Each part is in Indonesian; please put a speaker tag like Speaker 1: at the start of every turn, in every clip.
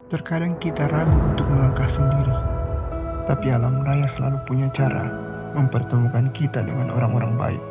Speaker 1: Terkadang kita ragu untuk melangkah sendiri, tapi alam raya selalu punya cara mempertemukan kita dengan orang-orang baik.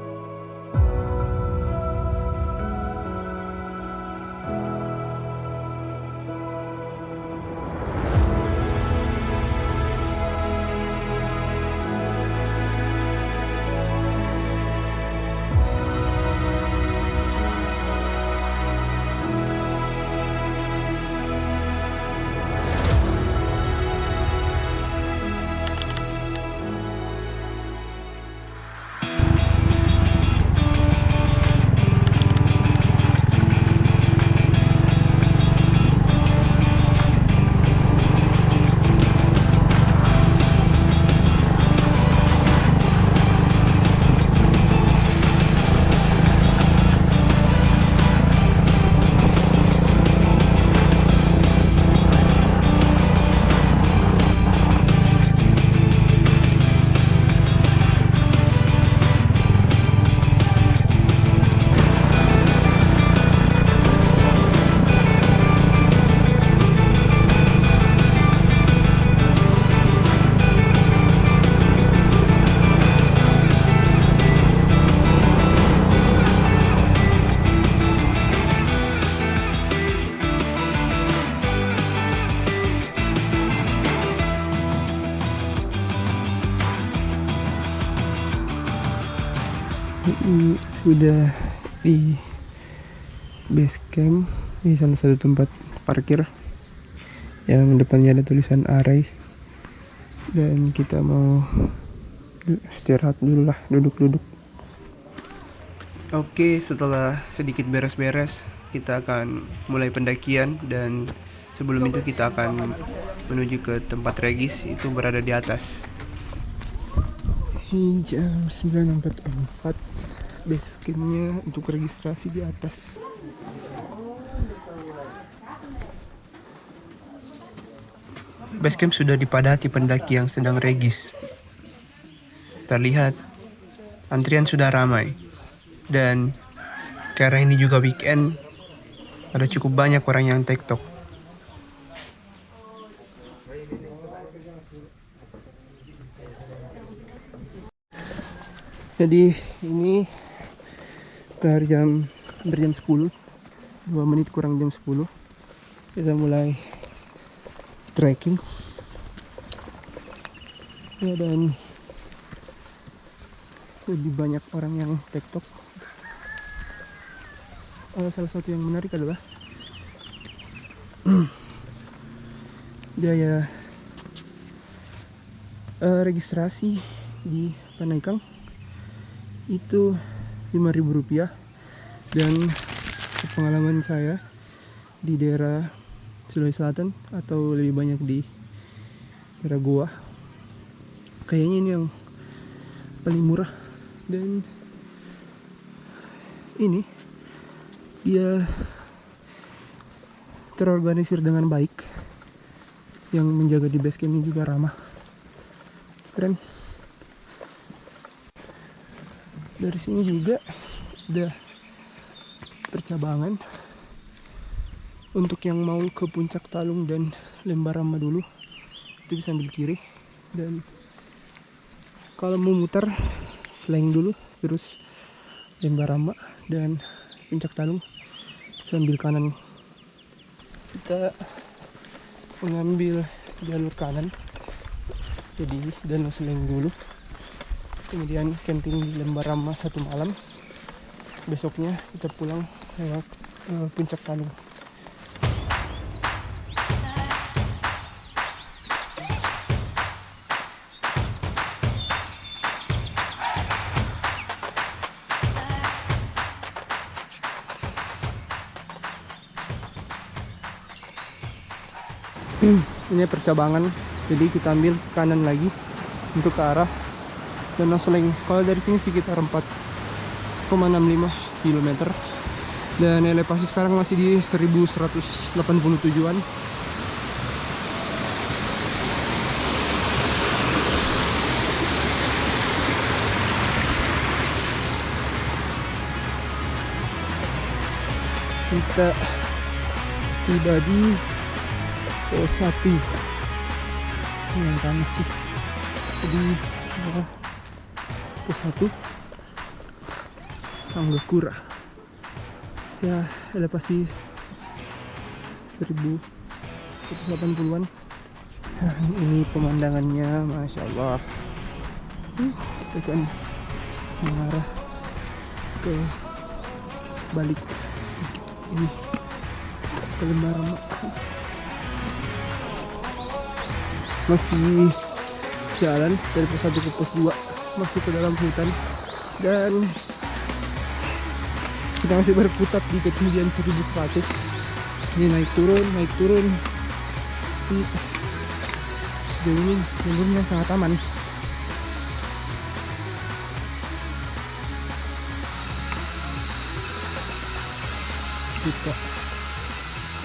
Speaker 1: Sudah di base camp di salah satu tempat parkir yang depannya ada tulisan Arai, dan kita mau istirahat dulu lah, duduk-duduk. Oke, setelah sedikit beres-beres kita akan mulai pendakian, dan sebelum itu kita akan menuju ke tempat Regis, itu berada di atas. Ini jam 9.44, base campnya untuk registrasi di atas. Base camp sudah dipadati pendaki yang sedang regis. Terlihat antrian sudah ramai, dan karena ini juga weekend, ada cukup banyak orang yang TikTok. Jadi ini sekitar jam 10, 2 menit kurang jam 10, kita mulai trekking ya, dan lebih banyak orang yang TikTok. Salah satu yang menarik adalah biaya registrasi di Panaikang itu Rp5.000, dan pengalaman saya di daerah Sulawesi Selatan atau lebih banyak di daerah Goa, kayaknya ini yang paling murah, dan ini dia terorganisir dengan baik. Yang menjaga di base camp ini juga ramah, keren. Dari sini juga ada percabangan untuk yang mau ke Puncak Talung dan Lembarama dulu, itu bisa ambil kiri, dan kalau mau muter Sleng dulu terus Lembarama dan Puncak Talung bisa ambil kanan. Kita mengambil jalur kanan, jadi Danau Sleng dulu, kemudian camping di Lembarama 1 malam, besoknya kita pulang lewat Puncak Talung. Ini percabangan, jadi kita ambil kanan lagi untuk ke arah Danau Sleng. Kalau dari sini sekitar 4,65 km, dan elevasi sekarang masih di 1187-an. Kita tiba di pos 1 ini yang panas sih. Jadi pos 1 Sanggakura ya, elevasi 1180-an. Nah, ini pemandangannya Masya Allah. Kita kan mengarah ke balik ini ke Lembarama. Masih jalan dari pos 1 ke pos 2, masih ke dalam hutan, dan kita masih berputar di ketinggian 1100. Ini naik turun. Sejauh ini jalurnya sangat aman. Kita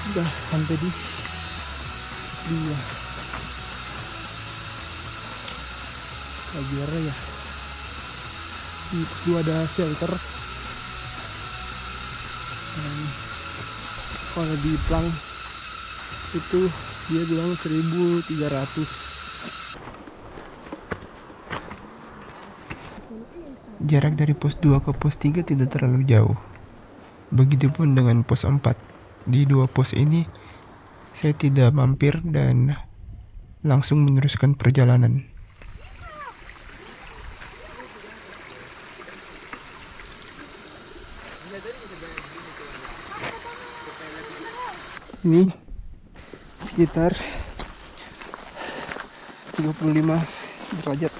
Speaker 1: sudah sampai di 2 Kajiara ya. Itu ada shelter. Dan kalau di Plang itu dia bilang 1.300. Jarak dari pos 2 ke pos 3 tidak terlalu jauh. Begitupun dengan pos 4. Di 2 pos ini saya tidak mampir dan langsung meneruskan perjalanan. Ini sekitar 35 derajat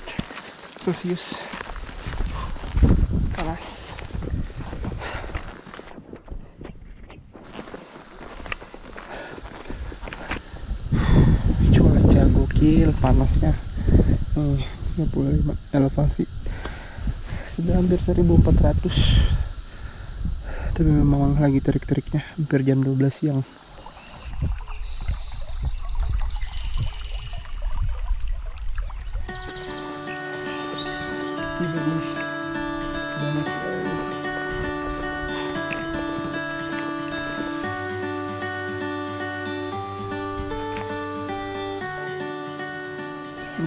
Speaker 1: Celcius. Panas. Cuaca gokil panasnya. 35 elevasi. Sudah hampir 1400. Tapi memang lagi terik-teriknya, hampir jam 12 siang.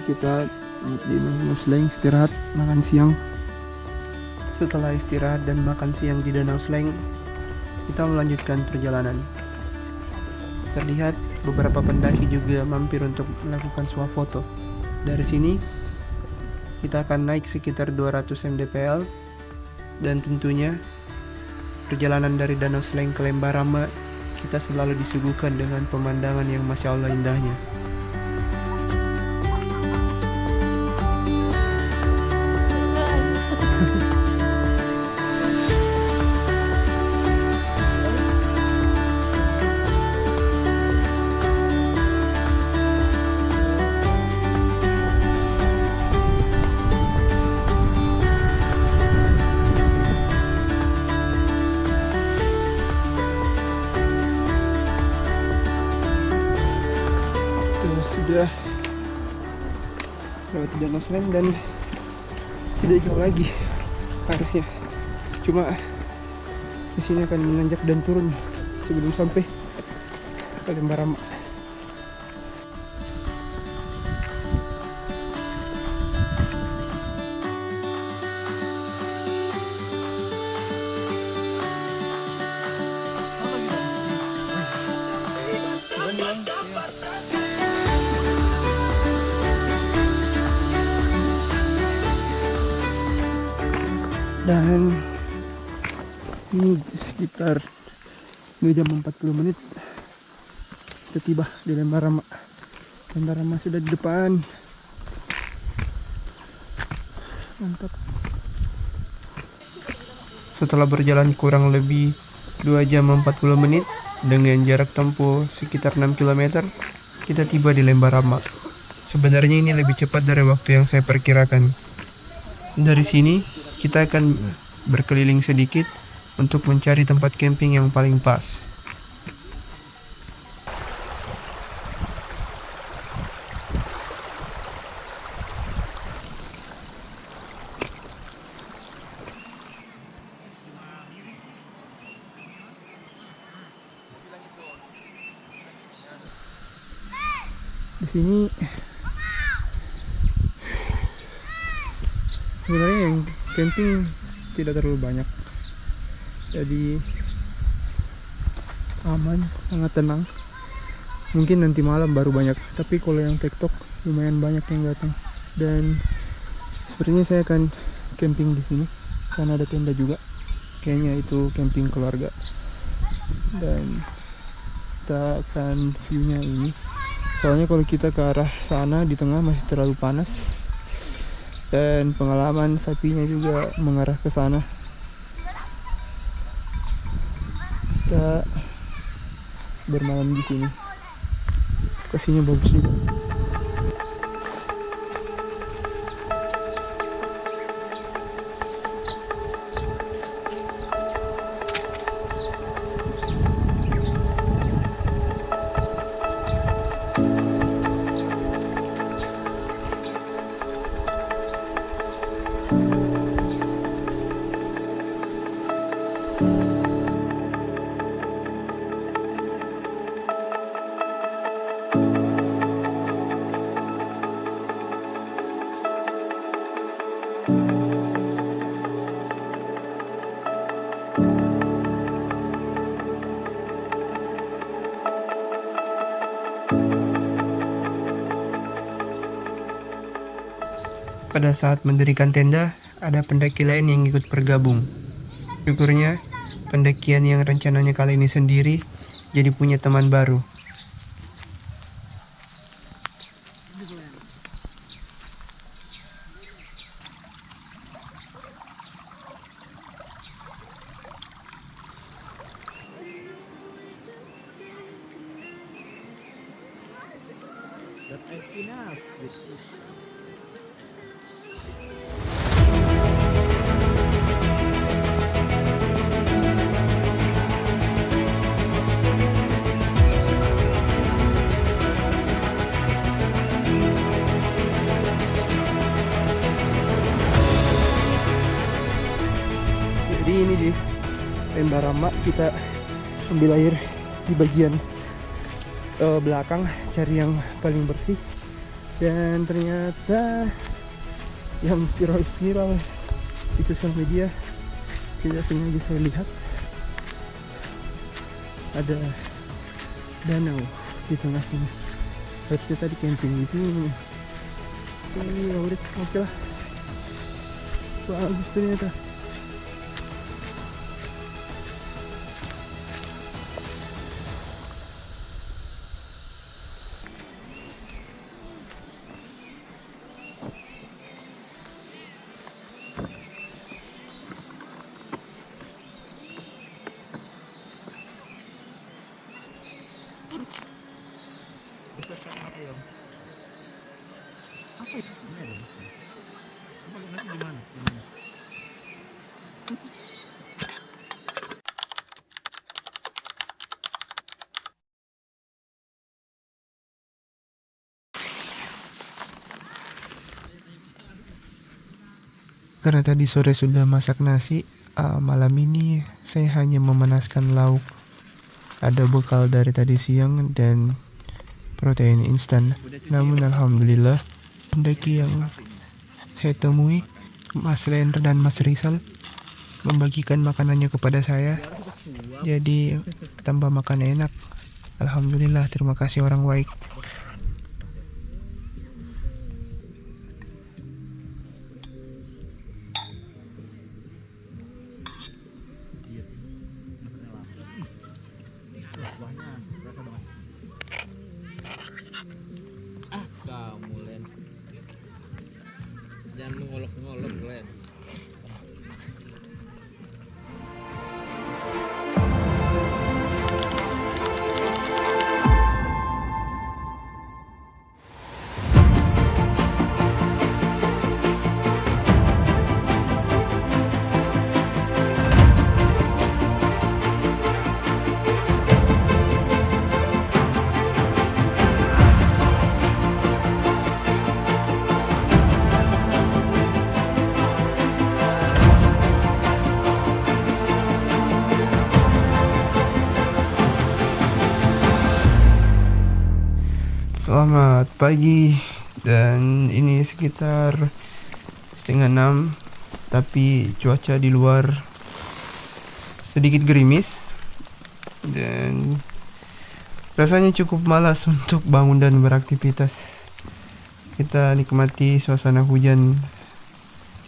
Speaker 1: Kita di Danau Sleng istirahat, makan siang. Setelah istirahat dan makan siang di Danau Sleng, kita melanjutkan perjalanan. Terlihat beberapa pendaki juga mampir untuk melakukan swafoto. Dari sini kita akan naik sekitar 200 mdpl, dan tentunya perjalanan dari Danau Sleng ke Lembarama kita selalu disuguhkan dengan pemandangan yang Masya Allah indahnya. Sudah lewat Danau Sleng dan tidak jauh lagi harusnya. Cuma di sini akan menanjak dan turun sebelum sampai ke Lembarama. Dan ini sekitar 2 jam 40 menit kita tiba di Lembarama. Lembarama sudah di depan. Mantap. Setelah berjalan kurang lebih 2 jam 40 menit dengan jarak tempuh sekitar 6 km, kita tiba di Lembarama. Sebenarnya ini lebih cepat dari waktu yang saya perkirakan. Dari sini kita akan berkeliling sedikit untuk mencari tempat camping yang paling pas. Di sini sebenarnya yang camping tidak terlalu banyak, jadi aman, sangat tenang. Mungkin nanti malam baru banyak, tapi kalau yang TikTok lumayan banyak yang datang. Dan sepertinya saya akan camping di sini. Sana ada tenda juga, kayaknya itu camping keluarga. Dan kita akan view-nya ini. Soalnya kalau kita ke arah sana di tengah masih terlalu panas. Dan pengalaman sapinya juga mengarah ke sana. Kita bermalam di sini. Lokasinya bagus juga. Pada saat mendirikan tenda, ada pendaki lain yang ikut bergabung. Syukurnya, pendakian yang rencananya kali ini sendiri jadi punya teman baru. Jadi ini di Lembarama kita ambil air di bagian belakang, cari yang paling bersih. Dan ternyata yang viral di sosial media tidak sengaja saya lihat ada danau di tengah sini. Harusnya tadi camping di sini. Oke lah, bagus ternyata. Karena tadi sore sudah masak nasi, malam ini saya hanya memanaskan lauk. Ada bekal dari tadi siang dan protein instan. Namun alhamdulillah, pendaki yang saya temui, Mas Lender dan Mas Rizal, membagikan makanannya kepada saya. Jadi tambah makan enak. Alhamdulillah, terima kasih orang baik.
Speaker 2: Kamu Len, jangan mengolok-ngolok Len.
Speaker 1: Selamat pagi, dan ini sekitar 5:30, tapi cuaca di luar sedikit gerimis dan rasanya cukup malas untuk bangun dan beraktivitas. Kita nikmati suasana hujan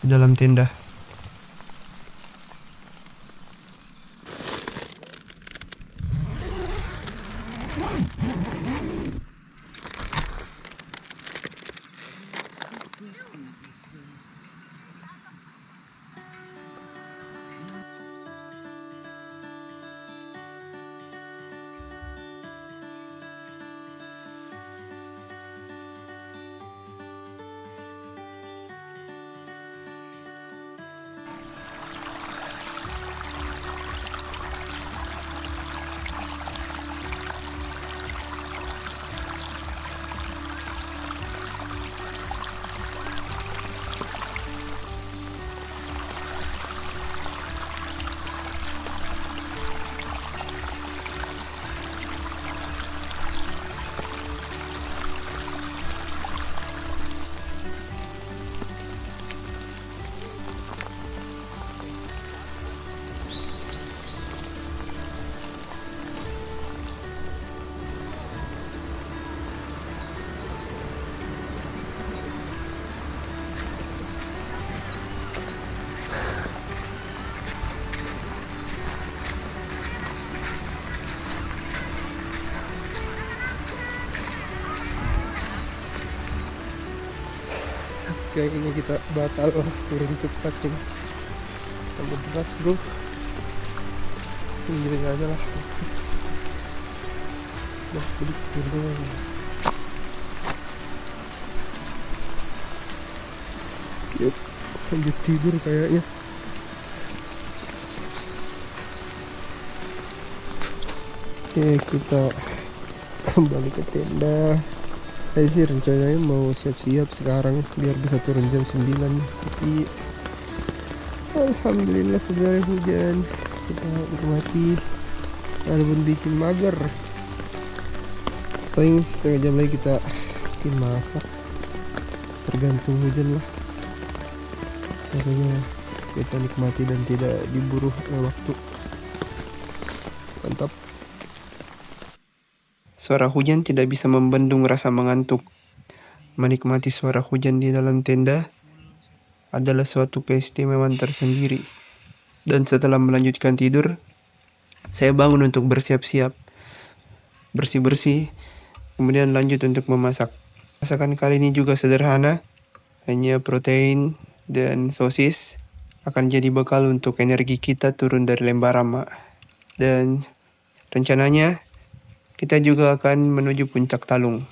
Speaker 1: di dalam tenda. Kayaknya kita batal turun cepat nih. Tambah deras bro. Gini aja lah. Udah balik turun. Yuk, lanjut tidur kayaknya. Oke, kita kembali ke tenda. Saya sih rencananya mau siap-siap sekarang biar bisa turun jam 9, tapi alhamdulillah sebenarnya hujan. Kita nikmati walaupun bikin mager. Paling setengah jam lagi kita bikin masak, tergantung hujan lah. Pokoknya kita nikmati dan tidak diburu oleh waktu. Mantap. Suara hujan tidak bisa membendung rasa mengantuk. Menikmati suara hujan di dalam tenda adalah suatu keistimewaan tersendiri. Dan setelah melanjutkan tidur, saya bangun untuk bersiap-siap, bersih-bersih, kemudian lanjut untuk memasak. Masakan kali ini juga sederhana, hanya protein dan sosis akan jadi bekal untuk energi kita turun dari Lembarama. Dan rencananya kita juga akan menuju Puncak Talung.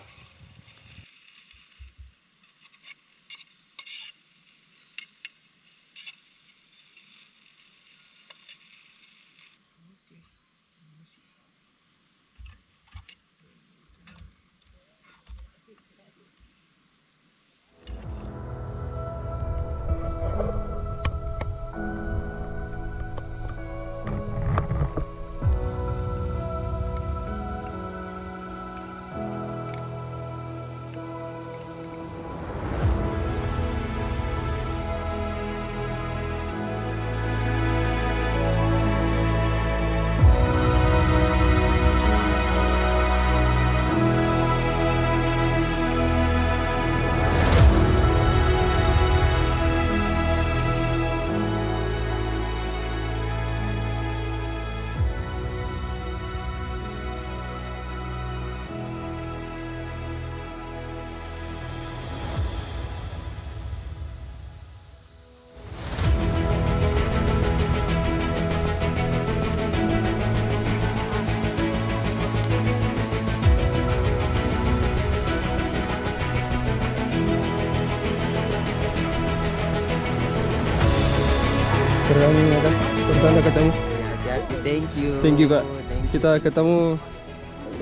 Speaker 1: Terang ada, bersama ketemu.
Speaker 2: Hati-hati, thank you.
Speaker 1: Thank you kak.
Speaker 2: Thank you.
Speaker 1: Kita ketemu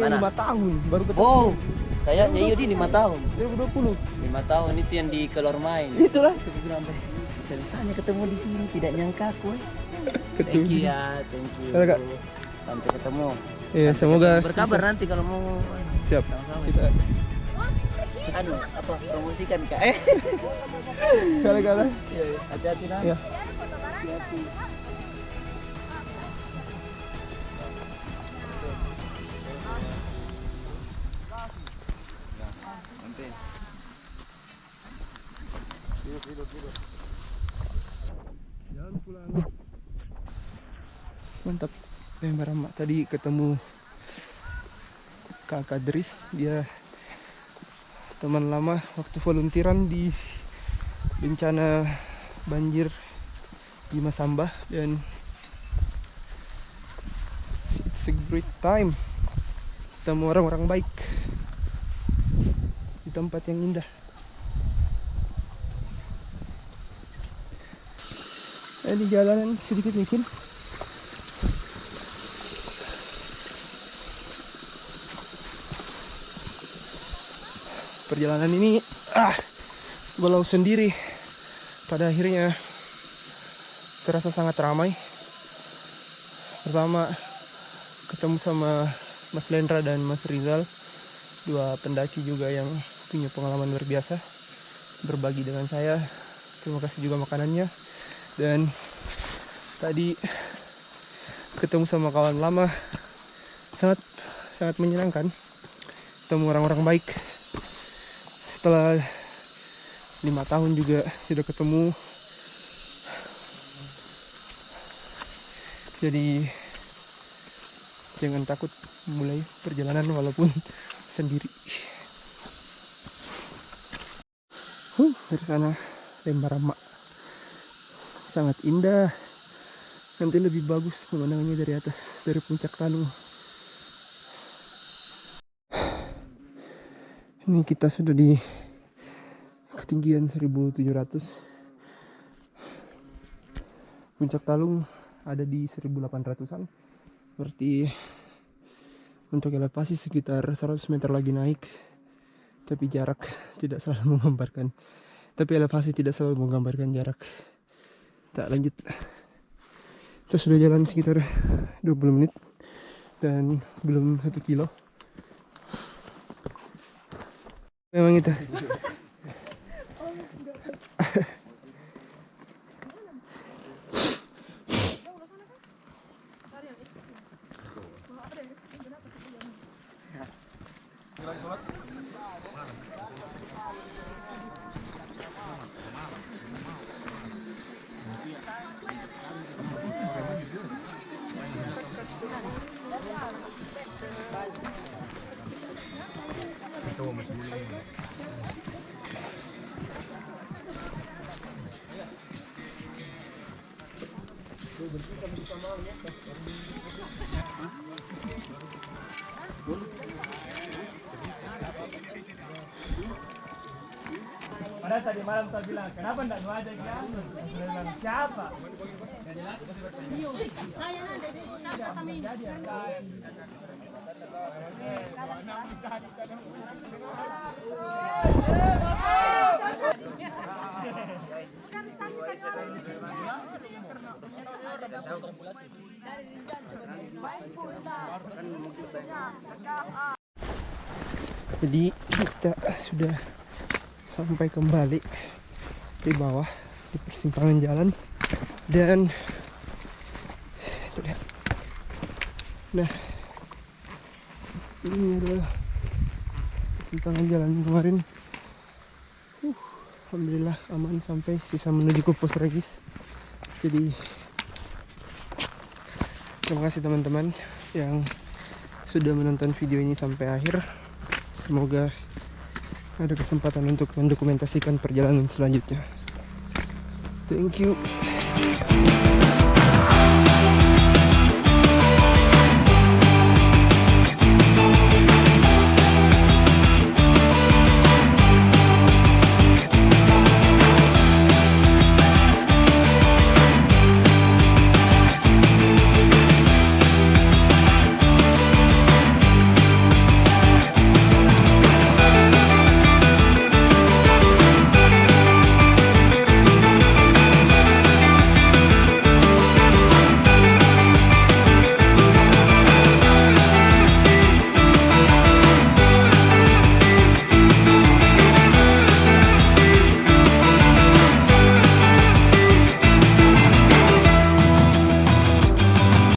Speaker 2: Mana?
Speaker 1: 5 tahun baru ketemu.
Speaker 2: Oh, kayaknya Yudi 5 tahun.
Speaker 1: 2020.
Speaker 2: 5 tahun itu yang di Kelor Main.
Speaker 1: Itulah.
Speaker 2: Aku bilang, bisa-bisanya ketemu di sini, tidak nyangka aku.
Speaker 1: Ketemu.
Speaker 2: Thank you ya, thank you.
Speaker 1: Halo, Kak.
Speaker 2: Sampai ketemu.
Speaker 1: Iya,
Speaker 2: Sampai
Speaker 1: semoga
Speaker 2: ketemu. Berkabar
Speaker 1: bisa.
Speaker 2: nanti kalau mau.
Speaker 1: Siap.
Speaker 2: Sama-sama.
Speaker 1: Kita
Speaker 2: anu apa promosikan Kak.
Speaker 1: Kala-kala.
Speaker 2: Iya, hati-hati nah.
Speaker 1: Ya.
Speaker 2: Hati-hati.
Speaker 1: Jalan pulang. Mantap. Lembaran Mak tadi ketemu Kak Kadri, dia teman lama waktu volunteeran di bencana banjir di Masamba, dan it's a great time ketemu orang-orang baik di tempat yang indah. Ini jalanan sedikit licin. Perjalanan ini walau sendiri pada akhirnya terasa sangat ramai. Pertama ketemu sama Mas Lendra dan Mas Rizal, dua pendaki juga yang punya pengalaman luar biasa, berbagi dengan saya. Terima kasih juga makanannya. Dan tadi ketemu sama kawan lama, sangat menyenangkan. Ketemu orang-orang baik. Setelah 5 tahun juga sudah ketemu. Jadi jangan takut mulai perjalanan walaupun sendiri. Dari sana Lembaran Mak sangat indah. Nanti lebih bagus pemandangannya dari atas, dari puncak Talung. Ini kita sudah di ketinggian 1700. Puncak Talung ada di 1800-an. Berarti untuk elevasi sekitar 100 meter lagi naik. Tapi jarak tidak selalu menggambarkan. Tapi elevasi tidak selalu menggambarkan jarak. Tak lanjut. Kita sudah jalan sekitar 20 menit dan belum 1 kilo. Memang itu.
Speaker 3: Padahal tadi malam saya bilang, kenapa enggak lu ajak dia? Saya bilang, siapa?
Speaker 1: Jadi kita sudah sampai kembali di bawah di persimpangan jalan, dan itu lihat. Nah, ini adalah persimpangan jalan kemarin. Alhamdulillah aman sampai sisa menuju ke pos regis. Jadi terima kasih teman-teman yang sudah menonton video ini sampai akhir. Semoga ada kesempatan untuk mendokumentasikan perjalanan selanjutnya. Thank you.